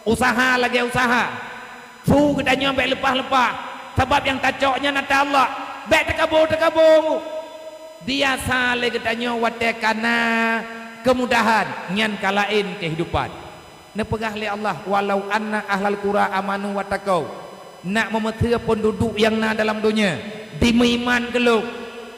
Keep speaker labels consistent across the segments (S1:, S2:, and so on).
S1: usaha lagi usaha fu katanya baik lepas-lepas sebab yang tacoknya nata Allah baik terkabur biasa lagi katanya watekana kemudahan nyan kalain kehidupan nepegah li Allah walau anna ahlal qura amanu watakau nak memetia penduduk yang na dalam dunia di meiman geluk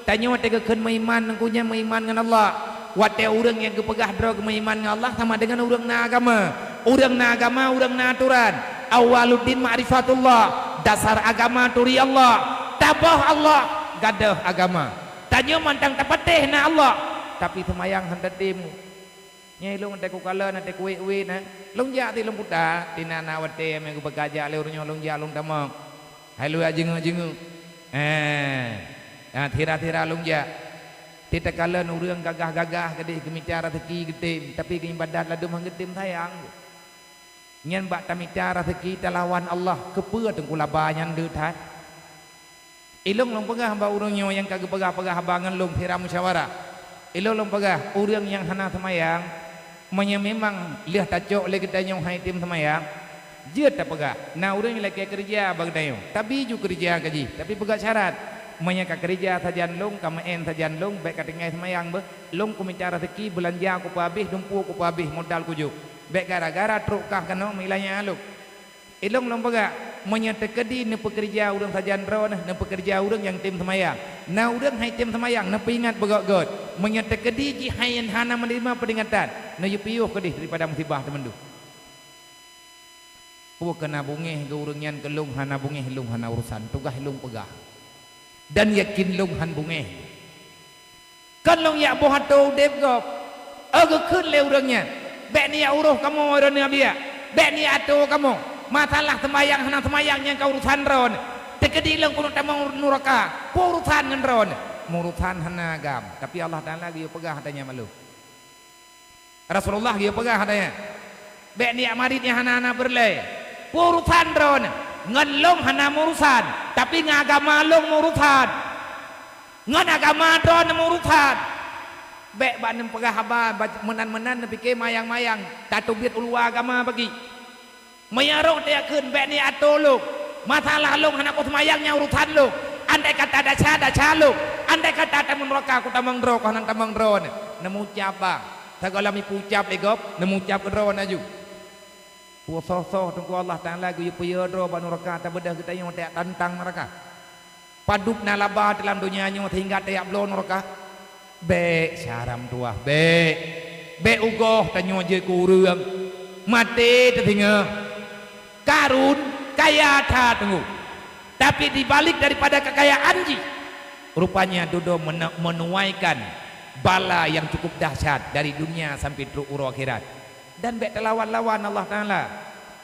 S1: tanya wateka keun meiman nengkunya meiman dengan Allah wate urang yang kepegah dro meiman dengan Allah sama dengan urang na agama urang na aturan awaluddin ma'rifatullah dasar agama turi Allah tabah Allah gadah agama tanya mantang tapateh na Allah tapi semayang handatimu nyai long te ku kala na te ku we na long ja ti long puta tina na wate me ku bagaja le urunyo long ja long tamang hai lu ajeng thira long ja tita kala urang gagah-gagah gede kemicara teki gede tapi ibadat ladum hang getim sayang nyen bak tamicara teki talawan Allah kepe tengku labanyan de that ilong long pegah ba urunyo yang kagak pegah-pegah abangan long thira musyawarah ilong long pegah urang yang hana semayang memang lihat tajok lagi tanya hai tim semayang dia tak pegah nah urang lagi kerja bag dayo tapi ju kerja gaji tapi pegah syarat menyaka kerja sajan long kamaen sajan long baik katingai semayang be long ku mencara teki belanja ku habis dumpu ku habis modal ku ju baik gara-gara trukah kano milanya aluk ilong long pegah menyatekedi ne pekerja urang sajan ro ne pekerja urang yang tim semayang nah urang hai tim semayang ne pingat begok-god menyatekedi ji hayan hana menerima peringatan ne yupiuh kedih daripada musibah temendu pu kena bungeh ge urang nyan kelung hana bungeh lung hana urusan tugah lung pegah dan yakin lung han bungeh kan long ya bohato dep gop age keun le urangnya bek ni ya uruh kamu orangnya biya bek ni ato kamu masalah sembayang hana sembayang yang kau urusan ron tekedi lang kuno tamang nuraka ku urusan ngan ron urusan hana agam tapi Allah Taala dia pegah hatanya malu Rasulullah dia pegah hatanya bek ni amaritnya hana berle ku urusan ron ngan long hana urusan tapi ngagama long urusan ngan agama ron urusan bek banem pegah haba menan-menan pikir mayang-mayang tatubit ulua agama bagi mayarong dia keun bek ni atoluk masalah long hana ku semayangnya urusan lu andai kata daca lu andai kata tamang roka ku tamang dro kanan tamang dro nemu ucap segala mi ucap legop nemu ucap dro aju pusoso tunggu Allah Taala gu yupiyo dro banu roka ta bedah kita yang tak tantang mereka padup na laba dalam dunia nyo hingga tiap blon roka be syaram tuah be ugoh tanyo je ku urang mati tertinggal karun kaya tunggu tapi dibalik daripada kekayaan ji rupanya dodo menuaikan bala yang cukup dahsyat dari dunia sampai truk uro akhirat dan bek lawan-lawan Allah Taala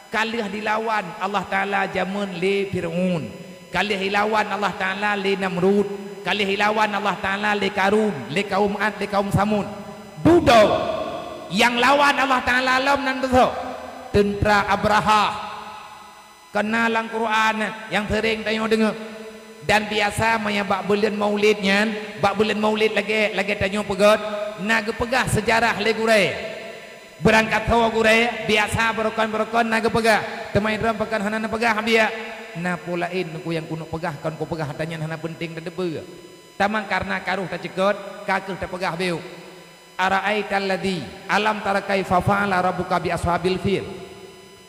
S1: kalih dilawan Allah Taala jamun li Fir'aun kalih dilawan Allah Taala li Namrud kalih dilawan Allah Taala li Karun li kaum Ad li kaum Samud dodo yang lawan Allah Taala lam nan beso tentara Abraha kenalang Quran yang sering tanya dengar dan biasa bak bulan maulidnya bak bulan maulid lagi tanya pegat naga pegah sejarah le gure berangkat hawa gure biasa berokon naga pegah temai drum pekan hana pegah biya na pulain ku yang kuno pegah kan ku pegah tanya hana penting dan debu tamang karena karuh ta cekot kakeuh ta pegah beu ara'aital ladzi alam tara kaifa fa'ala rabbuka bi ashabil fil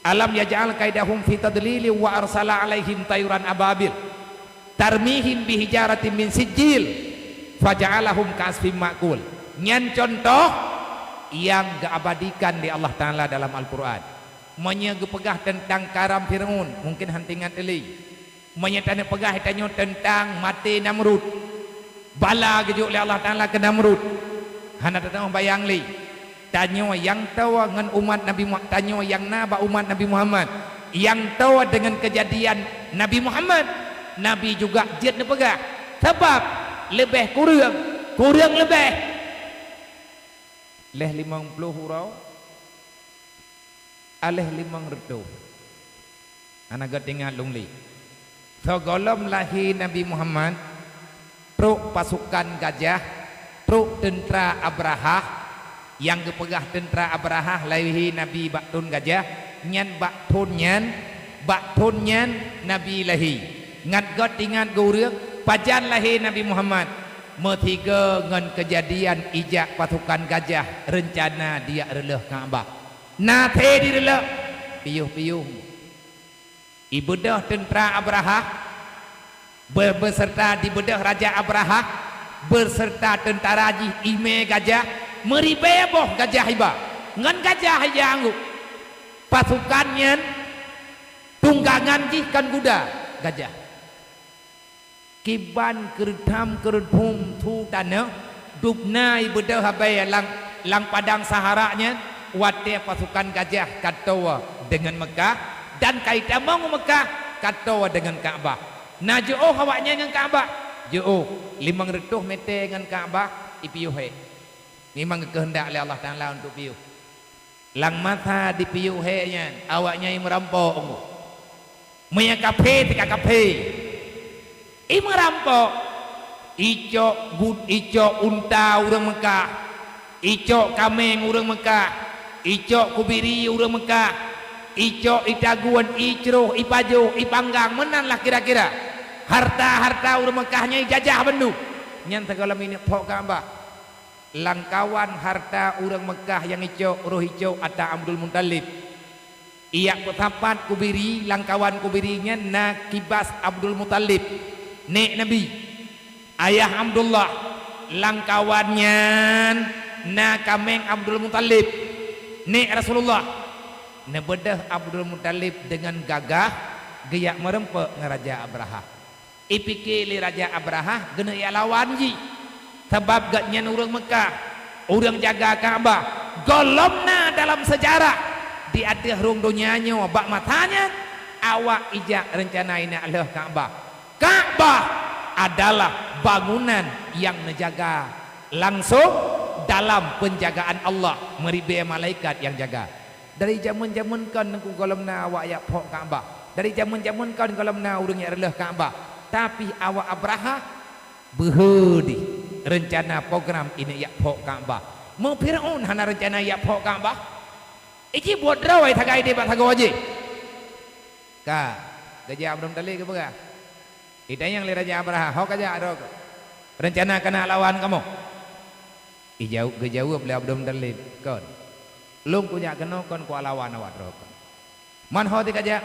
S1: alam yaj'al kaidahum fi tadlili wa arsala alaihim tayran ababil tarmihim bihijaratin min sijil faja'alahum kasfim ma'kul nyan contoh yang diabadikan di Allah Taala dalam Al-Qur'an menyegepegah tentang karam Fir'aun mungkin hantingan teli menyetane pegah tanyo tentang mati Namrud bala gejuk oleh Allah Taala ke Namrud hana tatang bayang li tanyo yang tahu dengan umat Nabi Muhammad tanyo yang naba umat Nabi Muhammad yang tahu dengan kejadian Nabi Muhammad Nabi juga jid nepegah sebab lebih kurang lebih leh 50 hurau aleh 5 redu anak tinggal lungli so golom lahi Nabi Muhammad truk pasukan gajah truk tentara Abraha yang kepegah tentara Abraha lahi Nabi Baktun gajah nyan bak thon nyan Nabi lahir ngat got ingat guruk pajan lahir Nabi Muhammad metiga ngan kejadian ijak pasukan gajah rencana dia releh Kaabah na the di releh piuh ibadah tentera Abraha berserta di bedah Raja Abraha berserta tentara ji ime gajah meribeboh gajah hiba ngan gajah yang pasukannya tunggangan ji kan kuda gajah kiban kertam kerthum thu tanah dubnai bedah habai lang padang saharanya wate pasukan gajah katawa dengan Mekah dan kaitan mau Mekah katawa dengan Kaabah nah jauh awaknya dengan Kaabah jauh 500 meter dengan Kaabah ipiuh memang kehendak oleh Allah Ta'ala untuk piuh lang mata di piuh nya awaknya yang merampok maya kafe tika kafe merampok icok unta urang Mekah icok kameng urang Mekah icok kubiri urang Mekah icok itaguan icroh ipajo ipanggang menanlah kira-kira harta urang Mekahnya jajah bendu nyan segala minit pok Kaabah langkawan harta urang Mekah yang icok roh icok ata Abdul Muttalib iya petapat kubiri langkawan kubirinya nakibas Abdul Muttalib nek Nabi ayah Abdullah langkawannya nakameng Abdul Muttalib nek Rasulullah nebedah Abdul Muttalib dengan gagah geyak merempek ngeraja Abraha ipike li Raja Abraha gena ia lawan ji sebab gatnya urang Mekah urang jaga Kaabah golomna dalam sejarah di atas rung dunianya bak matanya awak ijak rencana ini Allah Kaabah adalah bangunan yang menjaga langsung dalam penjagaan Allah meribe malaikat yang jaga dari zaman-zaman kan ku golomna awak ya pok Kaabah dari zaman-zaman kan golomna urang ya Allah Kaabah tapi awak Abraha behedi rencana program ini ya pok Kaabah mau Firaun hana rencana ya pok Kaabah iki buat rawai tagai dia bat tagaw aje ka gajah Abdul Muttalib ke bega ida yang li Raja Abraha hok aja adok rencana kena lawan kamu gejauh beli Abdul Muttalib kon lung punya kena kon ku lawan awak rok man ho tik aja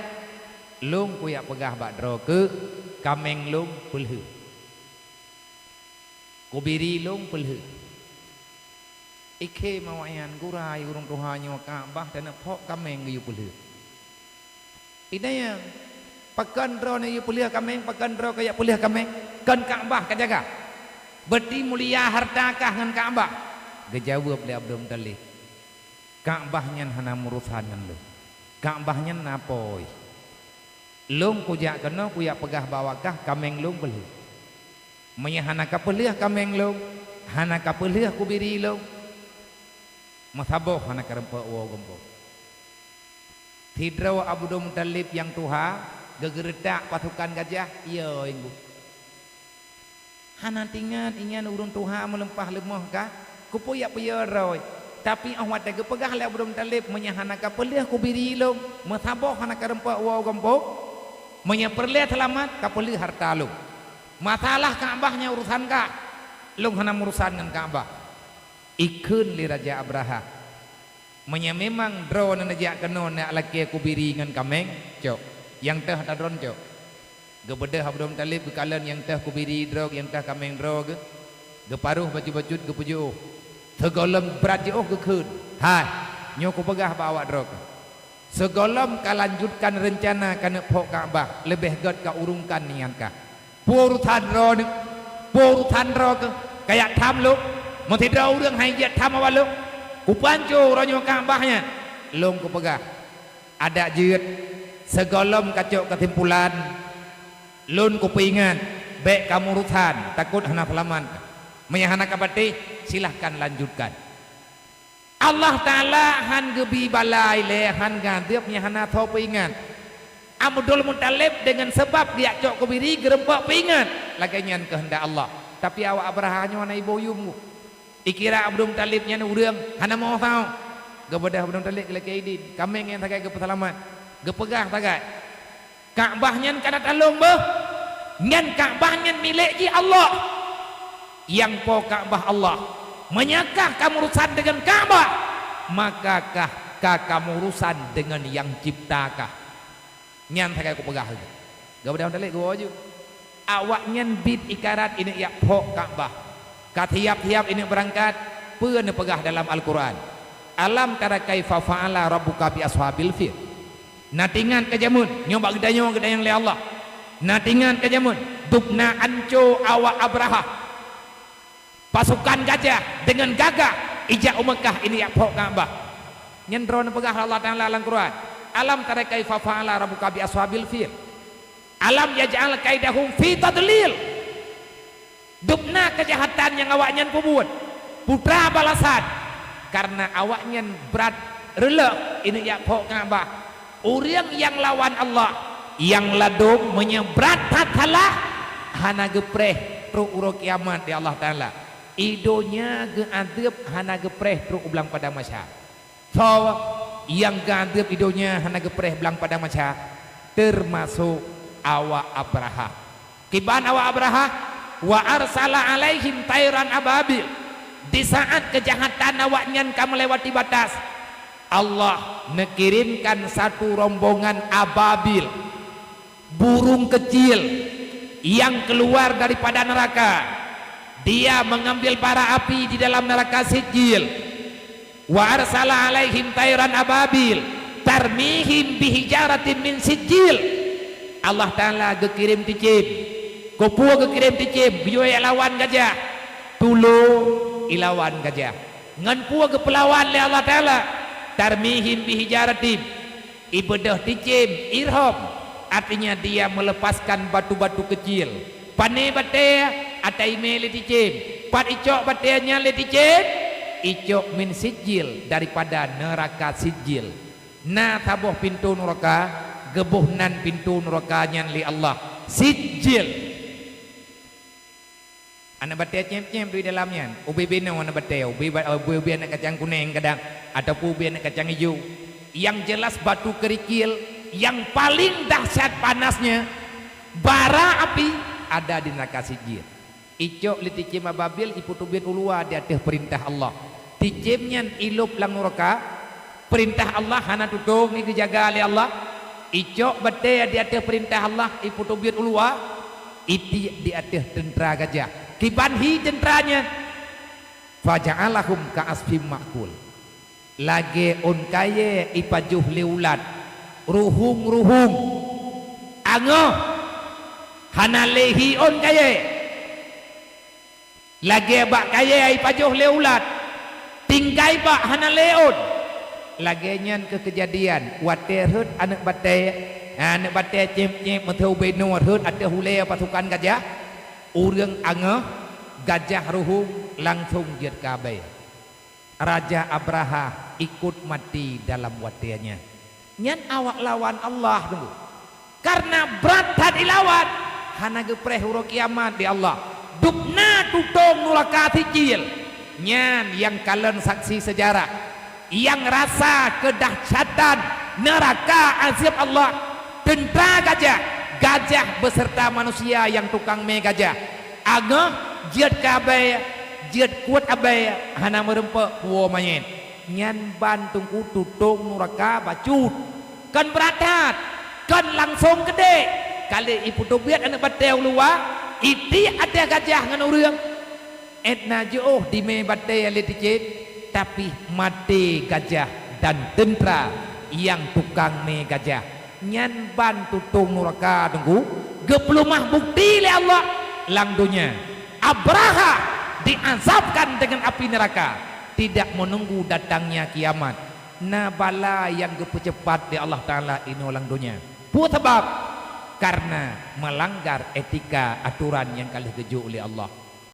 S1: lung punya pegah bak ke kameng lung pulhu kubiri lung pulhu ike mawayan gurai urung tuhannya Kaabah dan pok kameng yu pulhu idanya pakan drone yu pulih kameng pakan drone kayak pulih kameng kan Kaabah kan jaga berarti mulia hartakah ngan Kaabah gejawab oleh Abdul Muttalib Kaabahnya hana murusan ngan lu Kaabahnya napoi lung kujak kena kuyak pegah bawakah kameng lung pulih maya hana kapulih kameng lung hana kapulih kubiri lung masaboh hana karempa wo gombo tidraw Abdul Muttalib yang tuha gegeredak pasukan gajah iya inggu hana tingan ingan urun tuha melempah lemah kah kupoyak peyaroi tapi awak tege pegah le Abdul Muttalib menya hana kapulih kubiri lung masaboh hana karempa wo gombo menya perleh selamat kapulih harta lung masalah Kaabahnya urusan kah lung hana urusan dengan Kaabah ikun li Raja Abraha menya memang drone najak kena nak laki kubiri dengan kameng cok yang teh ada drone cok gebedah Abdul Muttalib kekalan yang teh kubiri drog yang teh kameng drog geparuh baju-baju gepuju segolem berat jauh gekun hai nyoku pegah bawa drog segolem kalanjutkan rencana kana pok Kaabah lebih god ka urungkan nian ka purutan drog kayak tham lu mau tidak urang hai dia tham awal lu kupancu ronyo Kaabahnya lung ku pegah ada jeut segolem kacok kesimpulan lun ku pingan baik kamu urusan takut hana selamat menyahana kapati silahkan lanjutkan Allah Ta'ala han gebi balai le han gantiap nyahana tho pingan Abdul Muttalib dengan sebab dia cok kubiri gerempak pingan lagi nyan kehendak Allah tapi awak Abraha nyo na iboyum ikira Abdul Muttalib nyan urang hana mau tahu Gebedah belum telik ke Kaidin. Kami yang tagai ke pesalamat. Gepegah tagai. Kaabah nyan kana talung beuh. Nyan Kaabah nyan milik ji Allah. Yang po Kaabah Allah. Menyakah kamu urusan dengan Kaabah? Makakah kamu urusan dengan yang ciptakah? Nyan tagai ku pegah lagi. Gebedah telik gua aja. Awak nyan bid ikarat ini ya po Kaabah. Katiap-tiap ini berangkat pun pegah dalam Al-Quran. Alam tara kaifa fa'ala rabbuka bi ashabil fil. Natingan kejamun nyoba gedayang le Allah. Natingan kejamun dubna anco awak Abraha. Pasukan gajah dengan gagah ijak Mekah ini ya pok Ka'bah. Nyendron pegah Allah Taala dalam Quran. Alam tara kaifa fa'ala rabbuka bi ashabil fil. Alam yaj'al kaidahum fi tadlil. Dubna kejahatan yang awaknya kubut. Putra balasan karena awaknya berat relak ini ya pok Ka'bah. Orang yang lawan Allah yang ladung menyebrat tatalah hana gepreh truk uro kiamat di Allah Taala. Idonya geadep hana gepreh truk ulang pada masa. So yang geadep idonya hana gepreh ulang pada masa termasuk awak Abraha. Kiban awak Abraha wa arsala alaihim tayran ababil. Di saat kejahatan awaknya kamu lewati batas, Allah mengirimkan satu rombongan ababil, burung kecil yang keluar daripada neraka. Dia mengambil bara api di dalam neraka Sijil. Wa arsala alaihim tayran ababil tarmihim bihijaratin min sijil. Allah Taala gekirim ticim, kopua gekirim ticim, biyo lawan gajah, tulu ilawan gajah. Ngan pua kepelawan le Allah Taala tarmihim bihijaratin. Ibadah ticim irham artinya dia melepaskan batu-batu kecil. Pane bate atai mele ticim, pat icok batenya le ticim, icok min sijil daripada neraka Sijil. Na tabuh pintu neraka, gebuhnan pintu neraka nyan li Allah Sijil. Anak batai cem-cem di dalamnya. Ubi bina anak batai, ubi anak kacang kuning kadang ataupun ubi anak kacang hijau. Yang jelas batu kerikil yang paling dahsyat panasnya bara api ada di neraka Sijil. Icok li ticim ababil iputubin ulua di atas perintah Allah. Ticimnya ilup lang neraka perintah Allah hana tutung ni dijaga oleh Allah. Icok batai di atas perintah Allah iputubin ulua iti di atas tentera gajah. Kibanhi tenteranya faja'alahum ka'asfim ma'kul. Lagi on kaye ipajuh liulat ruhung angoh hanalehi on kaye lagi bak kaye ipajuh liulat tingkai bak hanaleon lagi nyan ke kejadian water hut anak batai cem-cem meteu beno hut ada hule pasukan gajah. Orang angah gajah ruhum langsung jid kabeh. Raja Abraha ikut mati dalam watiannya. Nyan awak lawan Allah dulu. Karena berat hati lawan hana gepreh huro kiamat di Allah. Dubna tutong nuraka Sijil. Nyan yang kalian saksi sejarah, yang rasa kedahsyatan neraka azab Allah. Tentera gajah beserta manusia yang tukang me gajah agah jid kabeh jid kuat abai hana merempe puo mayen nyan bantung tutung neraka bacut kan beradat kan langsung gede kali ibu tobiat anak bateu luar iti ada gajah ngan urang etna jauh di me bateu leticit tapi mati gajah dan tentera yang tukang me gajah nyan bantu tung neraka tunggu geplumah bukti le Allah langdunya Abraha diazabkan dengan api neraka tidak menunggu datangnya kiamat nabala yang gepecepat di Allah Taala ini langdunya pu sebab karena melanggar etika aturan yang kali keju oleh Allah.